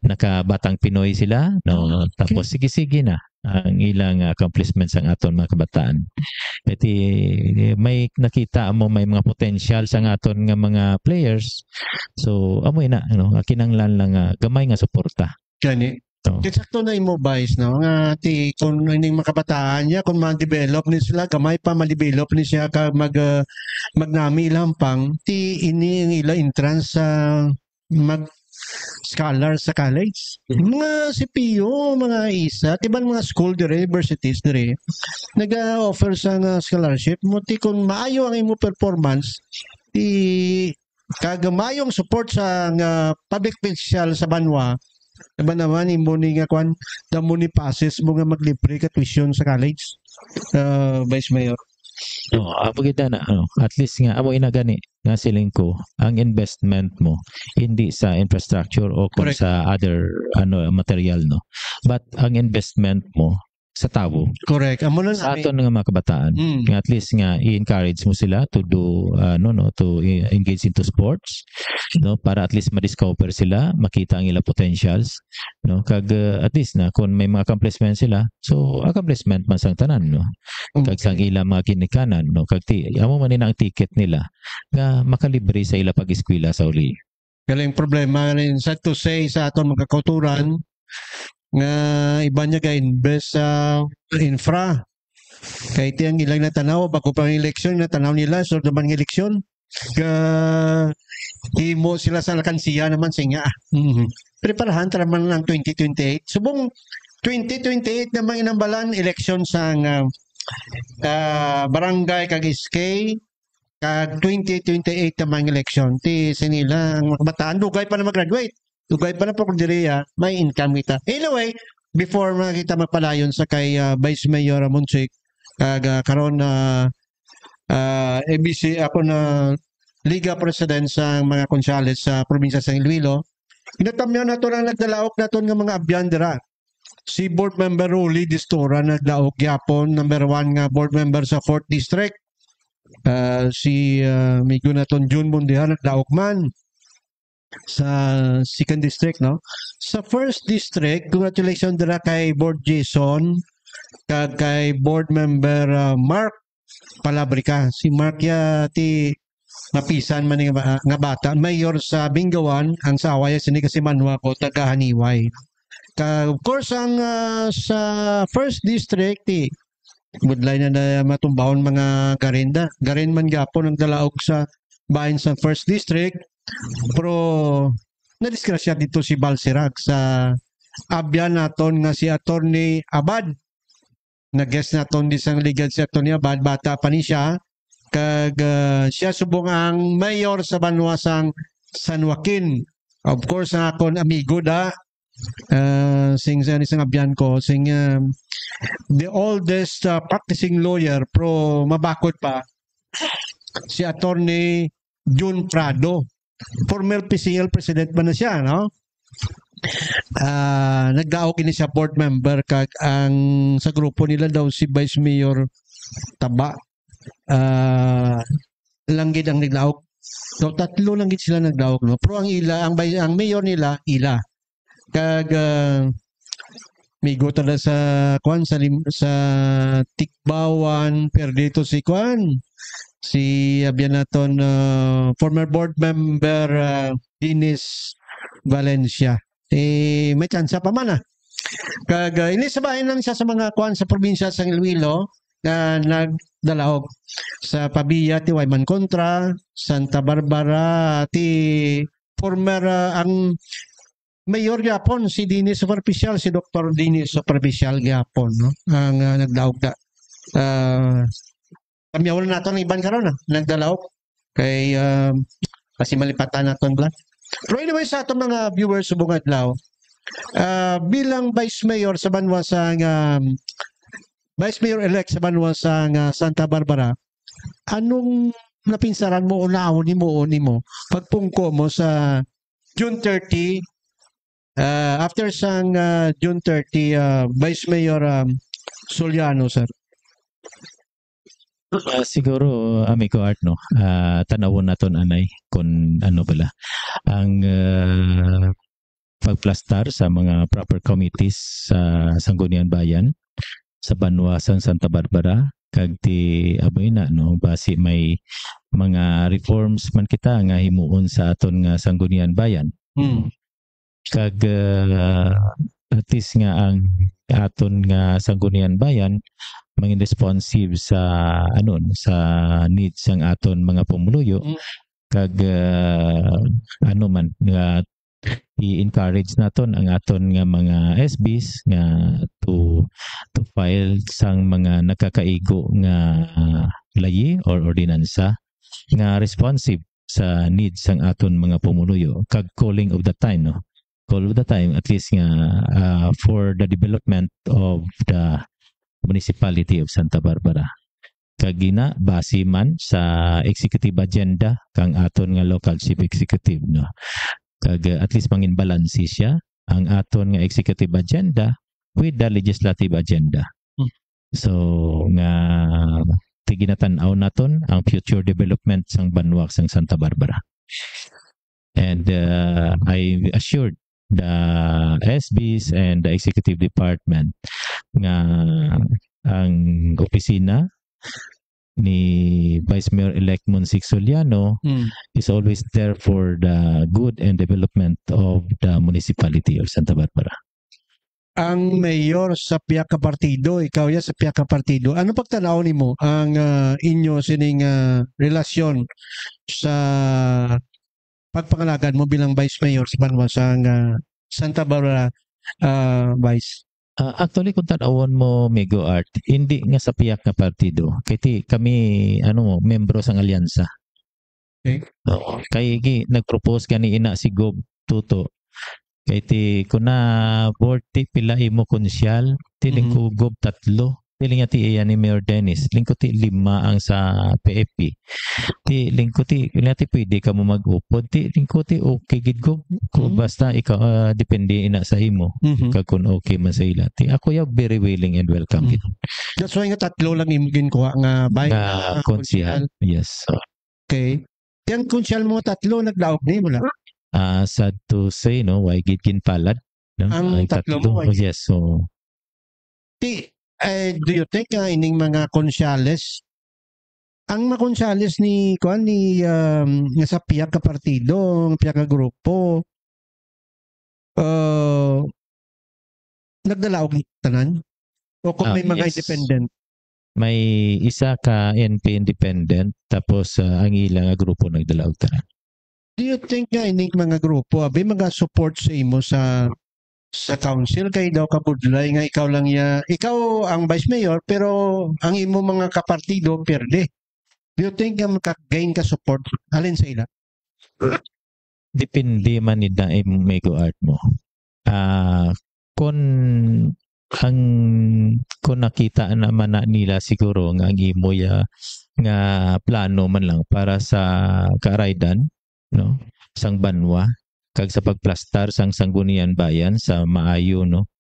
nakabatang Pinoy sila no tapos sige-sige na ang ilang accomplishments ang aton mga kabataan. Iti may nakita mo may mga potential sa aton nga mga players. So amoy na no kinanglan lang gamay nga suporta. Gani. So, Eksakto na imo Vice no nga ti kung ining makabataan niya kung ma-develop ni sila gamay pa ma-develop ni siya ka magnami lampang ti ini ang ila entrance sa mag scholar sa college. Mga CPO, mga ISA, tiban mga school dire, universities dire, nag-offer sa scholarship mo ti kung maayo ang imo performance ti kagamayong support sa public official sa banwa. Diba naman, imo ni nga kwan, damo ni passes mo nga maglibre ka tuition sa college, Vice Mayor. no, kita na at least nga amo ina gani nga siling ko ang investment mo hindi sa infrastructure o kung Correct. sa other material no but ang investment mo sa tao Correct. Amo na sa namin. aton nga mga kabataan Mm. nga at least nga i-encourage mo sila to do to engage into sports no para at least ma-discover sila makita ang ilang potentials no kag at least na kung may mga accomplishment sila so accomplishment man sang tanan no kag sang ilang mga kinikanan no kag amo man ang ticket nila nga makalibre sa ila pag-eskwela sa uli. Galing problema rin sad to say sa aton mga kauturan nga iba niya ka invest sa infra. Kay iti ang ilang natanaw bago pa ang eleksyon natanaw nila so naman ng eleksyon. Imo sila sa lakansiya naman singa. Preparahan tara man ng 2028. Subong 2028 naman inambalan eleksyon sa barangay kag SK kag 2028 naman eleksyon ti sinila ang mga kabataan dugay pa na mag-graduate dugay pa na po kung diriya may income kita anyway before kita magpalayon sa kay Vice Mayor Monsik kag karon na ABC ako na Liga President sa mga konsyales sa probinsya sa Iloilo inatamyo nato lang nagdalaok naton nga mga abyan dira si board member Ruli Distora nagdaok gyapon number 1 nga board member sa 4th district. Si Migo naton June Mundihan nagdaok man sa 2nd district no sa 1st district congratulations dira kay board Jason kag kay board member Mark Palabrica si Mark ya ti mapisan man nga bata mayor sa Bingawan ang sawaya sini kasi manwa ko taga Haniway of course ang sa 1st district ti budlay na matumbahon mga garinda. Garin man gapon ang dalaog sa bahin sa 1st district. Pero nadiskrasya dito si Balsirag sa abyan naton nga si Attorney Abad. Nag-guest naton di sang ligad si Attorney Abad. Bata pa ni siya. Kag siya subong ang mayor sa Banwasang San Joaquin. Of course, ang akon amigo da. Sing sa isang abyan ko. Sing the oldest practicing lawyer pro mabakod pa si Attorney June Prado former PCL president ba na siya no nagdaok ini siya board member kag ang sa grupo nila daw si Vice Mayor Taba langgid ang nagdaok so tatlo langgid sila nagdaok no pero ang mayor nila ila kag migo tada sa kwan sa Tikbawan pero dito si kwan si abyan naton former board member Dinis Valencia may tsansa pa man kag inisabahin lang siya sa mga kwan sa probinsya sa Iloilo na nagdalaog sa Pabia ti Wayman Contra Santa Barbara ti former ang Mayor gyapon si Dinis Superficial si Dr. Dinis Superficial gyapon no ang nagdaog da kamyawan naton iban karon nagdalaog kay kasi malipatan naton bla pero anyway sa aton mga viewers subong adlaw bilang Vice Mayor sa Banwasang Vice Mayor elect sa Banwasang Santa Barbara anong napinsaran mo o naawni mo pagpungko mo sa June 30 after sang June 30 Vice Mayor Soliano, sir? Siguro, amigo Art, no? Tanawon naton anay kung ano pala ang pagplastar sa mga proper committees sa Sangguniang Bayan sa Banwasang Santa Barbara kag ti aboy na no base may mga reforms man kita nga himuon sa aton nga Sangguniang Bayan kag at least nga ang aton nga Sangguniang Bayan mangin responsive sa sa needs ng aton mga pumuluyo kag ano man nga i-encourage naton ang aton nga mga SBs nga to file sang mga nakakaigo nga layi or ordinansa nga responsive sa needs sang aton mga pumuluyo kag calling of the time no call of the time at least nga for the development of the municipality of Santa Barbara kag gina base man sa executive agenda kang aton nga local chief executive no kag at least mangin balansi siya ang aton nga executive agenda with the legislative agenda. So nga tiginatan-aw naton ang future development sang banwa sang Santa Barbara. And I assured the SBs and the executive department nga ang opisina ni Vice Mayor-elect Monsig Soliano is always there for the good and development of the municipality of Santa Barbara. Ang mayor sa piyak ka partido, ikaw ya sa piyak ka partido, ano pagtanaw nimo ang inyo sining relasyon sa pagpangalagan mo bilang Vice Mayor sa Banwasang Santa Barbara Vice? Actually, kung tanawon mo, Mego Art, hindi nga sa piyak na partido. Kaya kami, membro sang alyansa. Okay. Oo. Kaya nag-propose kani ina si Gob Tuto. Kaya kung na board ti pila imo konsyal, tiling ko Gob 3. Tiling nga ti iya ni Mayor Dennis. Tiling ko ti 5 ang sa PFP. Tiling ko ti pwede ka mo mag-upod. Tiling ko ti okay gid ko. Kung basta ikaw depende ina sa imo. Kag kung okay man sa ila. Ti ako ya very willing and welcome gid. That's why nga 3 lang imo ginkuha nga bay Nga konsyal. Yes. So, okay. Yang konsyal mo 3 nagdaog ni mo lang. sad to say, no, why gid palad. No? Ang 3 mo. Yes. So, do you think ining mga konsyales ang mga konsyales ni nga sa piyak ka partido, nga piyak ka grupo nagdalaog tanan o kung may mga yes. independent? May isa ka NP independent tapos ang ilang nga grupo nagdalaog tanan. Do you think nga ining mga grupo abi mga support sa imo sa council kay daw kabudlay nga ikaw lang ikaw ang vice mayor pero ang imo mga kapartido perde? Do you think nga makagain ka support alin sa ila? Depende man ni na Mego Art mo. Kung nakita naman na nila siguro nga ang imo nga plano man lang para sa karaydan no sang banwa kag sa pagplastar sang Sangguniang Bayan sa maayo no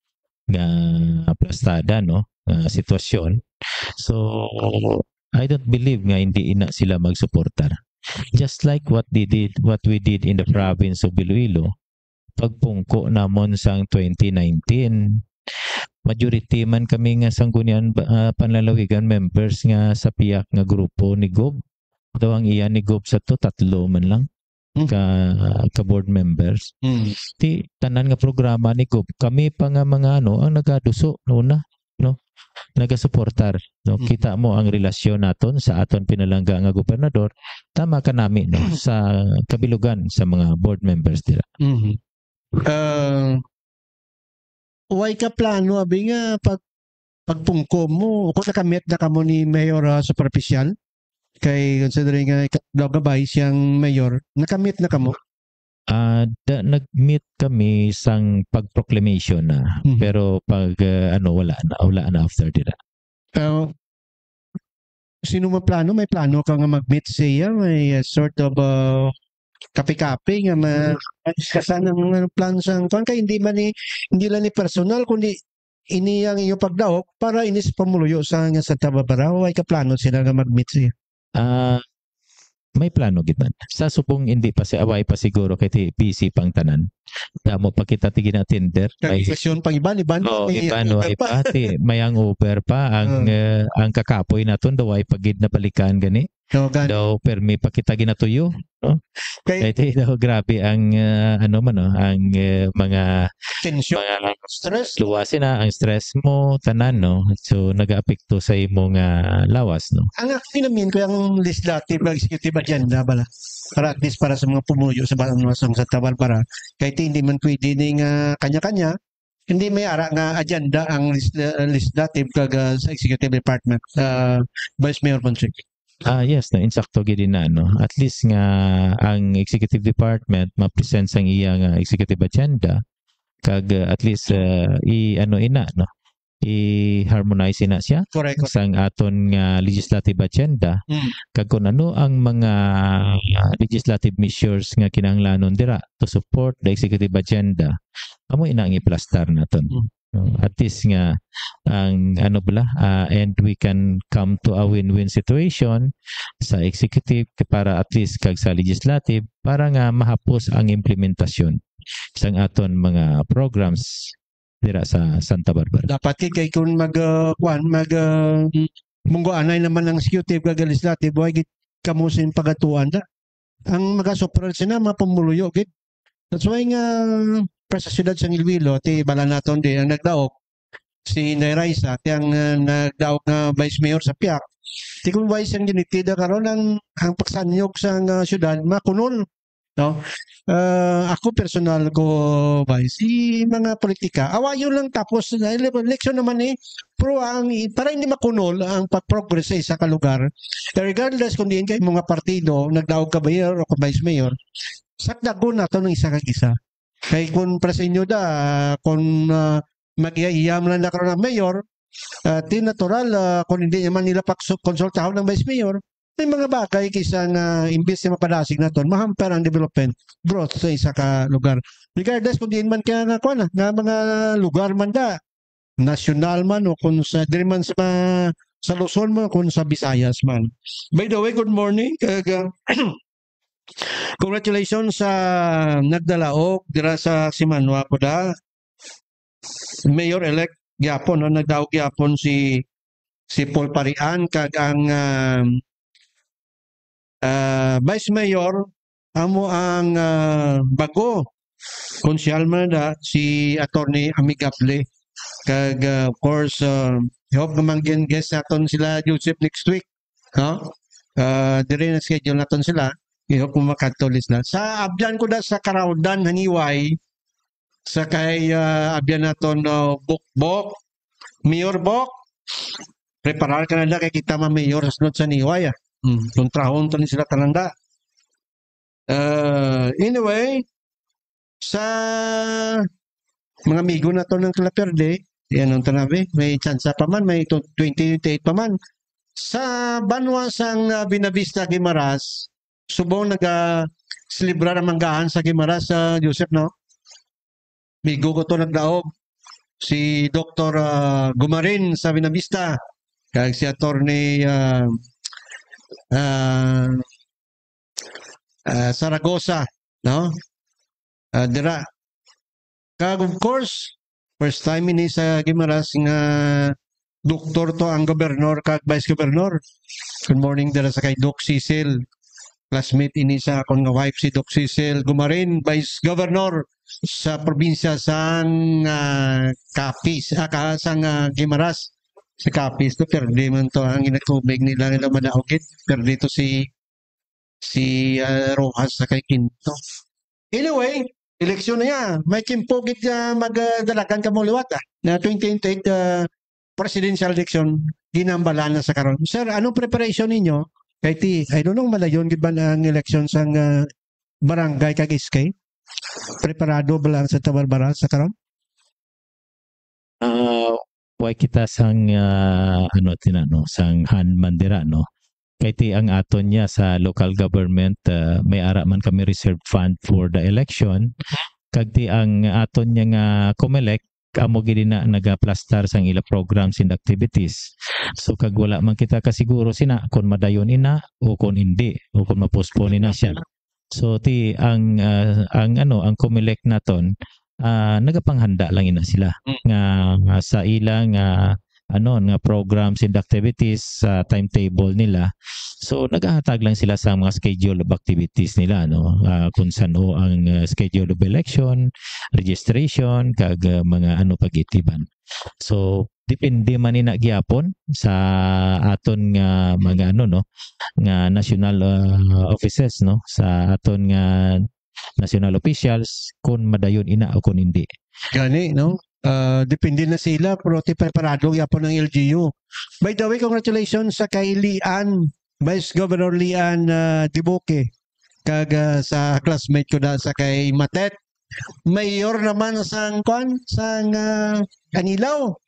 nga plastada no sitwasyon. So I don't believe nga hindi ina sila magsuportar. Just like what we did in the province of Iloilo. Pagpungko namon sang 2019, majority man kami nga Sangguniang Panlalawigan members nga sa piyak nga grupo ni Gob. Daw ang iya ni Gob sa 3 man lang ka board members. Ti tanan nga programa ni Gob kami pa nga mga ang nagaduso una no nagasuportar no kita mo ang relasyon naton sa aton pinalangga nga gobernador tama ka nami no sa kabilugan sa mga board members dira. Why ka plano abi nga pagpungko mo kung nakamit na kamo ni Mayor superficial kay considering nga daw gabay siyang mayor nakamit na kamo? Nag-meet kami sang pag-proclamation na pero pag wala na after dira. sino man plano, may plano ka nga mag-meet siya, may sort of kape-kape nga madiskasan ng plano sa kung kaya hindi lang ni personal kundi ini ang iyo pagdaok para inis pamuluyo sa nga Santa Barbara ay kaplano sila nga mag-meet siya. May plano gitan. Sa supong hindi pa si away pa siguro kay ti busy pang tanan. Damo pa kita ti gina-tender. Kay sesyon pang iban Ay pati mayang over pa ang kakapoy naton daw ay pagid na balikan gani. Daw permi pa kita ginatuyo, no? Kay daw grabe ang ang mga tension, mga stress. Luwasin na ang stress mo tanan, no? So nagaapekto sa imong lawas, no? Ang akinamin ko yung legislative executive agenda bala para at least para sa mga pumuyo sa Banwasong sa Barbara kahit hindi man pwede ning kanya-kanya hindi may ara nga agenda ang legislative kag sa executive department Vice Mayor Pansik. Yes, no, insakto gid na, no. At least nga ang executive department ma-present sang iyang executive agenda kag at least ina, no. I-harmonize na siya Correct. sang aton nga legislative agenda kag kung ano ang mga legislative measures nga kinahanglanon dira to support the executive agenda amo ina ang iplastar naton. At least nga ang and we can come to a win-win situation sa executive para at least kag sa legislative para nga mahapos ang implementasyon sang aton mga programs dira sa Santa Barbara. Dapat kay kung munggo anay naman ang executive kag legislative way gid kamusin pagatuan da. Ang magasopral sina mapamuluyo gid. That's why nga sa siyudad sa Iloilo, ti bala naton di ang nagdaok si Nairaisa, ti ang nagdaok nga Vice Mayor sa Piak. Ti kung vice ang ginitida karon ang pagsanyog sa siyudad makunol. No? Ako personal ko vice, si mga politika, awayon lang tapos election naman pero para hindi makunol ang pag-progress sa isa ka lugar, regardless kung diin kay mga partido, nagdaog ka mayor o vice mayor, sakdagon nato ng isa kag isa. Kay kung presenyo kung mag-iayam lang na karon ng mayor, ti natural kung hindi naman nila konsultahon ng vice mayor, may mga bagay kaysa na imbes na mapadasig na ton, mahamper ang development growth sa isa ka lugar. Regardless kung diin man kaya na mga lugar man national man o kung sa diri man sa Luzon man kung sa Visayas man. By the way, good morning. Congratulations sa nagdalaog dira sa Simanwa ko Mayor-elect gyapon nagdaog gyapon si Paul Parian kag ang Vice Mayor amo ang bago konsyal man si Attorney Amigable kag of course hope naman guest naton sila Joseph next week, no? Dire na schedule naton sila. I-hope mo makatulis na. Sa abyan ko sa Karawdan, Haniway, sa kay abyan naton Bukbok, Mayor Bok, preparar ka na kay kita mayor sa sunod sa Haniway. Tuntrahon to ni sila tananda. Anyway, sa mga amigo na to ng Claperde, yan ang tanabi, may chance pa man, may 2028 pa man. Sa Banwasang Binavista, Guimaras, subong nag-celebrar ang manggahan sa Guimaras sa Joseph, no? Migo ko to nagdaog. Si Dr. Gumarin sa Binavista. Kag si Attorney Saragosa, no? Dira. Kag of course, first time ini sa Guimaras nga doktor to ang gobernador kag vice gobernador. Good morning dira sa kay Doc Cecil. Classmate ini sa akong wife si Doc Cecil Gumarin, Vice Governor sa probinsya sang Capiz, sang Guimaras sa Capiz. To perde man to ang inatubig nila madaogit. Perde to si Rojas sa kay Quinto. Anyway, eleksyon na yan. May kimpogit magdalagan ka mo liwat na 2028 presidential election ginambala na sa karon. Sir, anong preparation ninyo? Kay I don't know malayon gid ba ang election sang barangay kag SK? Preparado ba lang sa Barbara sa karon? Way kita sang tinano sang Han Mandira, no. kay ti ang aton niya sa local government, may ara man kami reserve fund for the election, kag ti ang aton niya nga COMELEC amo gid na nagaplastar sang ila programs and activities. So kag wala man kita kasiguro sina kung madayon ina o kung hindi o kung ma-postpone na siya. So ti ang ang COMELEC naton nagapanghanda lang ina sila nga sa ilang nga programs and activities sa timetable nila. So naghahatag lang sila sa mga schedule of activities nila, no, kung saan ang schedule of election, registration kag mga pag-itiban. So depende man ina gyapon sa aton nga mga nga national offices, no, sa aton nga national officials kung madayon ina o kung hindi. Gani, no? Depende na sila, pero preparado yapon ng LGU. By the way, congratulations sa kay Lian, Vice Governor Lian Diboque. Kag sa classmate ko na sa kay Matet. Mayor naman sang Anilaw.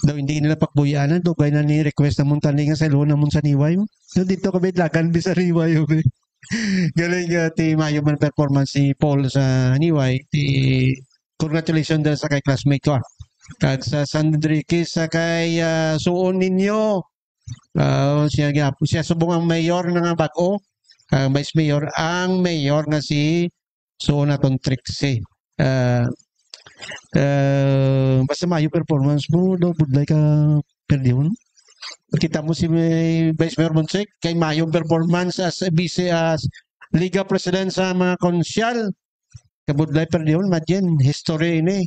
Daw hindi nila pakbuyanan, do kay na ni request na muntan nga sa luna mun sa Niway. So dito kami lakan bi sa Niway. Galing ti mayo man performance si Paul sa Niway. Congratulations dahil sa kay classmate ko. Kag sa San Enriquez sa kay suon ninyo. Siya subong ang mayor ng Bago. Vice Mayor. Ang mayor nga si suon naton Trixie. Basta mayo performance mo. Budlay ka perdiyon. Kita mo si Vice Mayor Monsek kay mayo performance as Liga President sa mga konsyal. Kabudlay perdiyon, madyan, history ini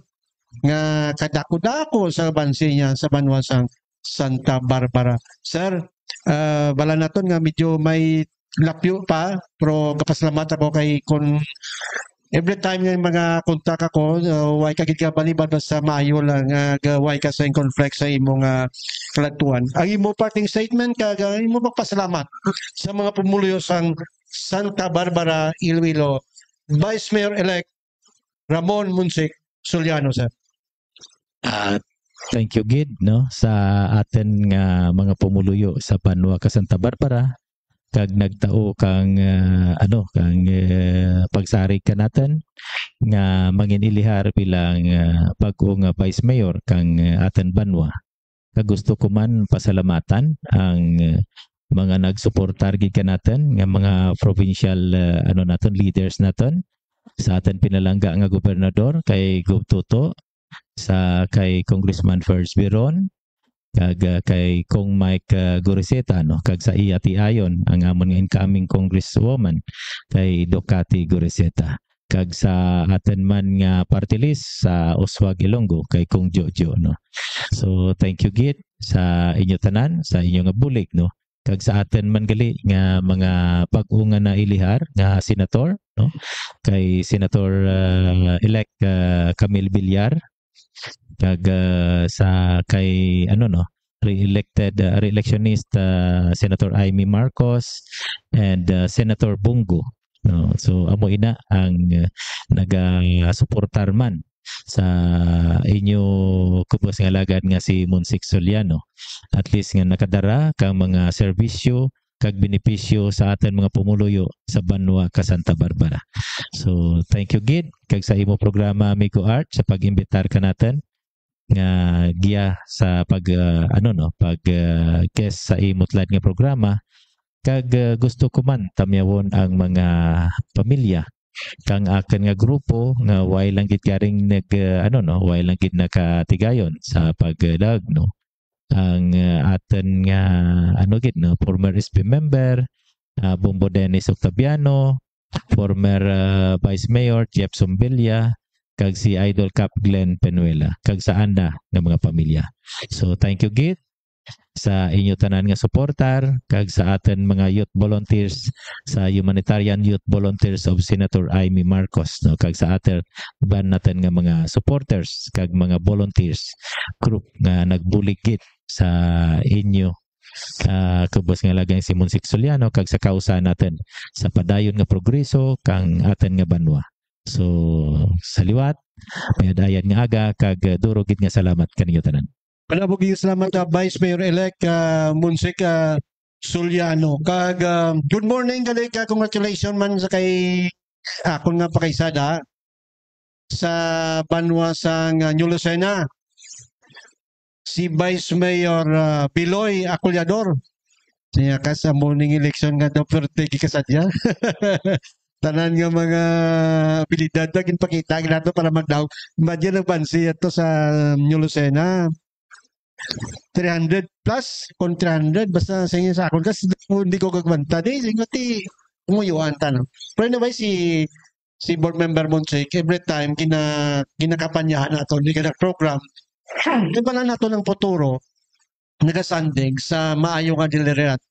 nga kadako-dako sa bansi niya sa banwasang Santa Barbara. Sir, bala naton nga medyo may lapyo pa, pero kapasalamat ako kay kung every time nga mga kontak ako, way ka gid ka balibad sa maayo lang, way ka sa conflict sa imong kalatuan. Ang imo parting statement, ang imo magpasalamat sa mga pumuluyo sang Santa Barbara, Iloilo, Vice Mayor-elect Ramon Monsek Soliano, sir. Thank you Gid, no, sa aten nga mga pumuluyo sa Banwa ka Santa Barbara kag nagtao kang pagsari ka natin nga manginilihar bilang bag-o nga Vice Mayor kang aten Banwa. Kag gusto ko man pasalamatan ang mga nagsuportar gid ka natin nga mga provincial naton leaders naton sa atin pinalangga nga gobernador kay Gov Tuto, sa kay Congressman First Biron, kag kay Kong Mike Goriseta, no, kag sa iya ti ayon ang amon nga incoming congresswoman kay Ducati Goriseta, kag sa atin man nga party list sa Oswag Ilonggo kay Kong Jojo, no. So thank you Git sa inyo tanan, sa inyo nga bulig, no, kag sa atin man gali nga mga pag-unga na ilihar nga senator, no, kay Senator elect Camille Villar, kag sa kay re-electionist Senator Amy Marcos and Senator Bungo, no. So amo ina ang naga-suportar man sa inyo kubos nga lagad nga si Monsek Soliano, at least nga nakadara kang mga serbisyo kag benepisyo sa atin mga pumuluyo sa Banwa ka Santa Barbara. So thank you Gid kag sa imo programa Amigo Art sa pag-imbitar ka natin nga giya sa pag guest sa imo tlad nga programa, kag gusto ko man tamyawon ang mga pamilya kang akin nga grupo nga way lang gid karing way lang gid nakatigayon sa pagdag, no, ang aten nga former SB member Bombo Dennis Octaviano, former Vice Mayor Jeff Sombelia, kag si Idol Cap Glenn Penuela, kag sa anda nga mga pamilya. So thank you Git sa inyo tanan nga suportar, kag sa aten mga youth volunteers sa Humanitarian Youth Volunteers of Senator Amy Marcos, no, kag sa aten ban natin nga mga supporters kag mga volunteers group nga nagbuligit sa inyo kubos nga lagay si Monsek Soliano, kag sa kausa natin sa padayon nga progreso kang aten nga Banwa. So sa liwat may dayan nga aga kag duro gid nga salamat kaninyo tanan. Salamat Vice Mayor-elect Monsek Sulyano. Good morning kali ka, congratulations man sa kay ako nga pa kay Sada sa Banwa sang New Lucena. Si Vice Mayor Piloy Aculyador. Siya ka sa morning election nga daw perte kasadya. Tanan nga mga abilidad na ginpakita ginato para magdaw. Imagine ang bansi ito sa New Lucena. 300 plus kung 300 basta sa inyo sa akon kasi hindi ko kagbanta di singoti umuyuan tanong. Pero anyway si board member Monchik every time ginakapanyahan nato ni kada program di ba na nato ng futuro nagasandig sa maayo nga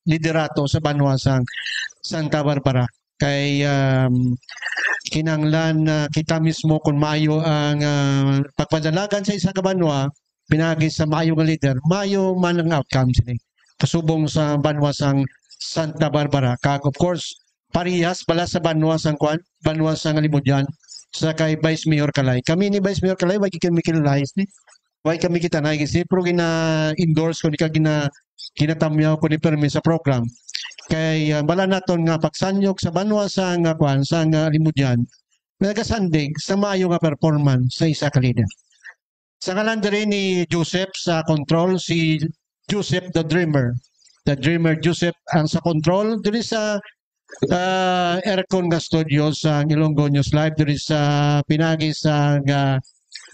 liderato sa Banwasang Santa Barbara kay kinanglan kita mismo kung maayo ang pagpadalagan sa isa ka banwa pinagi sa maayo nga leader maayo man ang outcome sini kasubong sa Banwasang Santa Barbara kag of course parehas pala sa Banwasang Banwasang Limudyan sa kay Vice Mayor Kalay kami ni Vice Mayor Kalay wagi kami kilalize ni why kami kita na kasi pero gina-endorse ko ni ginatamyaw ko ni permi sa program kay bala naton nga pagsanyok sa Banwa sa nga kwan sa nga Limudyan nagasandig sa maayo nga performance sa isa ka leader sa ngalan rin ni Joseph sa control si Joseph the Dreamer Joseph ang sa control diri sa aircon nga studio sa Ilonggo News Live diri sa pinagi sa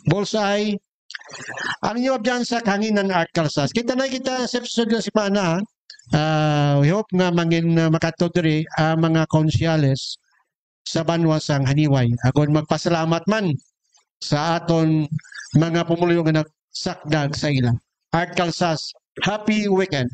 Bullseye. Ang inyo dyan sa Kanginan Art Calzas. Kita na kita sa episode ng simana. We hope nga mangin makatodri mga konsyales sa Banwasang Haniway. Agon magpasalamat man sa aton mga pumulo nga nagsakdag sa ila. Art Calzas, happy weekend.